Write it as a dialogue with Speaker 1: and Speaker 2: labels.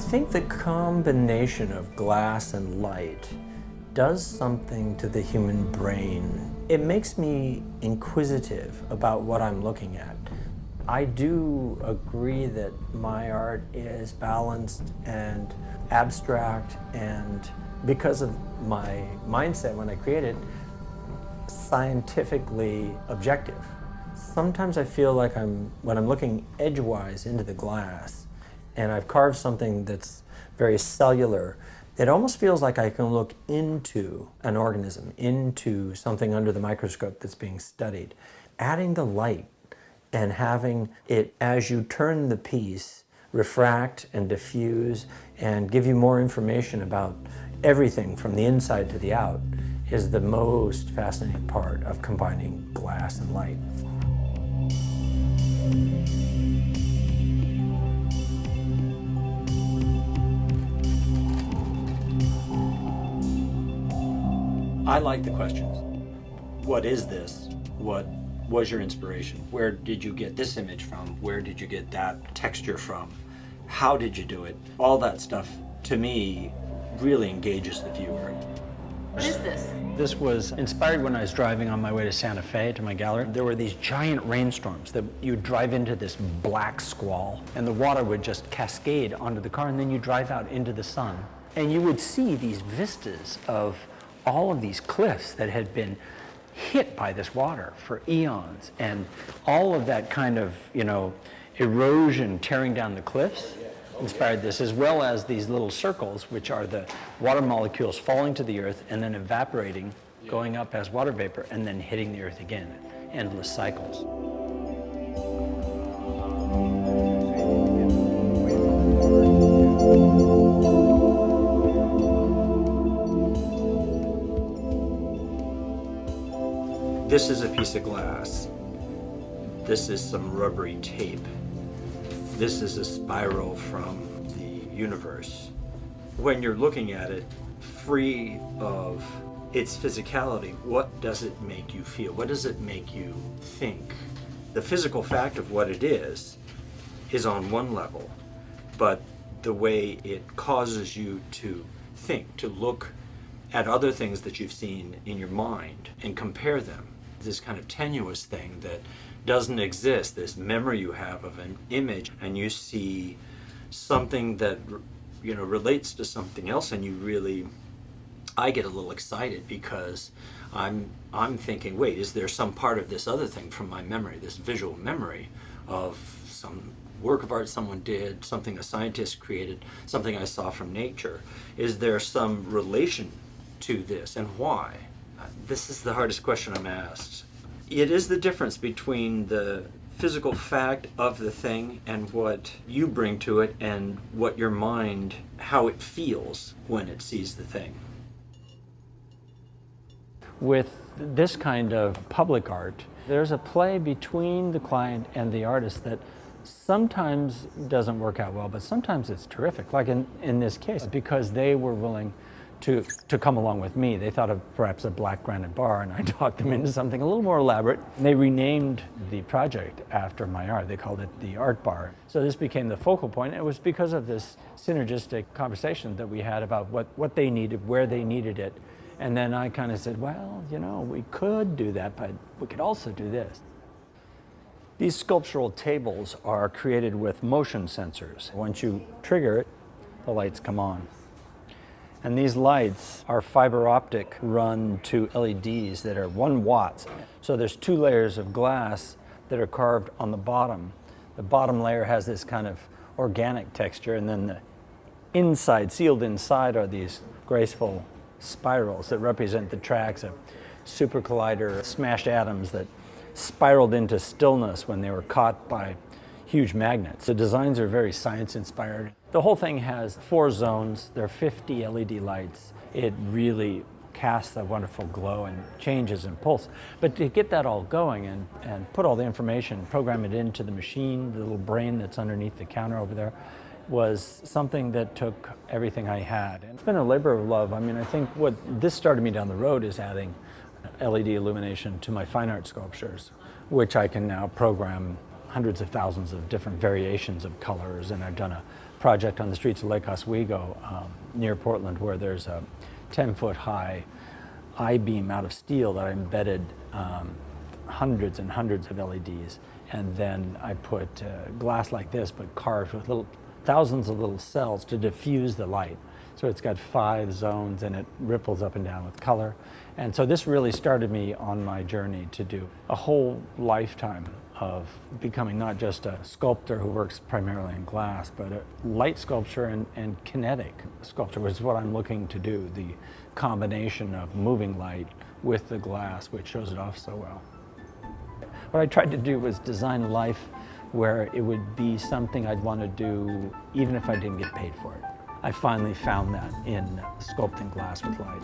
Speaker 1: think the combination of glass and light does something to the human brain. It makes me inquisitive about what I'm looking at. I do agree that my art is balanced and abstract, and because of my mindset when I create it, scientifically objective. Sometimes I feel like when I'm looking edgewise into the glass and I've carved something that's very cellular, it almost feels like I can look into an organism, into something under the microscope that's being studied. Adding the light and having it, as you turn the piece, refract and diffuse and give you more information about everything from the inside to the out is the most fascinating part of combining glass and light. I like the questions. What is this? What was your inspiration? Where did you get this image from? Where did you get that texture from? How did you do it? All that stuff, to me, really engages the viewer.
Speaker 2: What is this?
Speaker 3: This was inspired when I was driving on my way to Santa Fe to my gallery. There were these giant rainstorms that you'd drive into this black squall, and the water would just cascade onto the car, and then you drive out into the sun. And you would see these vistas of all of these cliffs that had been hit by this water for eons, and all of that kind of, erosion tearing down the cliffs inspired this, as well as these little circles, which are the water molecules falling to the earth and then evaporating, going up as water vapor, and then hitting the earth again. Endless cycles.
Speaker 1: This is a piece of glass. This is some rubbery tape. This is a spiral from the universe. When you're looking at it, free of its physicality, what does it make you feel? What does it make you think? The physical fact of what it is on one level, but the way it causes you to think, to look at other things that you've seen in your mind and compare them. This kind of tenuous thing that doesn't exist, this memory you have of an image, and you see something that relates to something else, and I get a little excited because I'm thinking, wait, is there some part of this other thing from my memory, this visual memory of some work of art someone did, something a scientist created, something I saw from nature? Is there some relation to this, and why? This is the hardest question I'm asked. It is the difference between the physical fact of the thing and what you bring to it and what your mind, how it feels when it sees the thing.
Speaker 3: With this kind of public art, there's a play between the client and the artist that sometimes doesn't work out well, but sometimes it's terrific. Like in this case, because they were willing to come along with me. They thought of perhaps a black granite bar, and I talked them into something a little more elaborate. They renamed the project after my art. They called it the Art Bar. So this became the focal point. It was because of this synergistic conversation that we had about what they needed, where they needed it. And then I kind of said, well, we could do that, but we could also do this. These sculptural tables are created with motion sensors. Once you trigger it, the lights come on. And these lights are fiber optic run to LEDs that are 1 watt. So there's 2 layers of glass that are carved on the bottom. The bottom layer has this kind of organic texture, and then the inside, sealed inside, are these graceful spirals that represent the tracks of super collider smashed atoms that spiraled into stillness when they were caught by huge magnets. The designs are very science-inspired. The whole thing has 4 zones. There are 50 LED lights. It really casts a wonderful glow and changes and pulse. But to get that all going and put all the information, program it into the machine, the little brain that's underneath the counter over there, was something that took everything I had. And it's been a labor of love. I mean, I think what this started me down the road is adding LED illumination to my fine art sculptures, which I can now program hundreds of thousands of different variations of colors, and I've done a project on the streets of Lake Oswego near Portland, where there's a 10-foot high I-beam out of steel that I embedded hundreds and hundreds of LEDs. And then I put glass like this, but carved with thousands of little cells to diffuse the light. So it's got 5 zones and it ripples up and down with color. And so this really started me on my journey to do a whole lifetime of becoming not just a sculptor who works primarily in glass, but a light sculpture and kinetic sculpture, which is what I'm looking to do, the combination of moving light with the glass, which shows it off so well. What I tried to do was design a life where it would be something I'd want to do even if I didn't get paid for it. I finally found that in sculpting glass with light.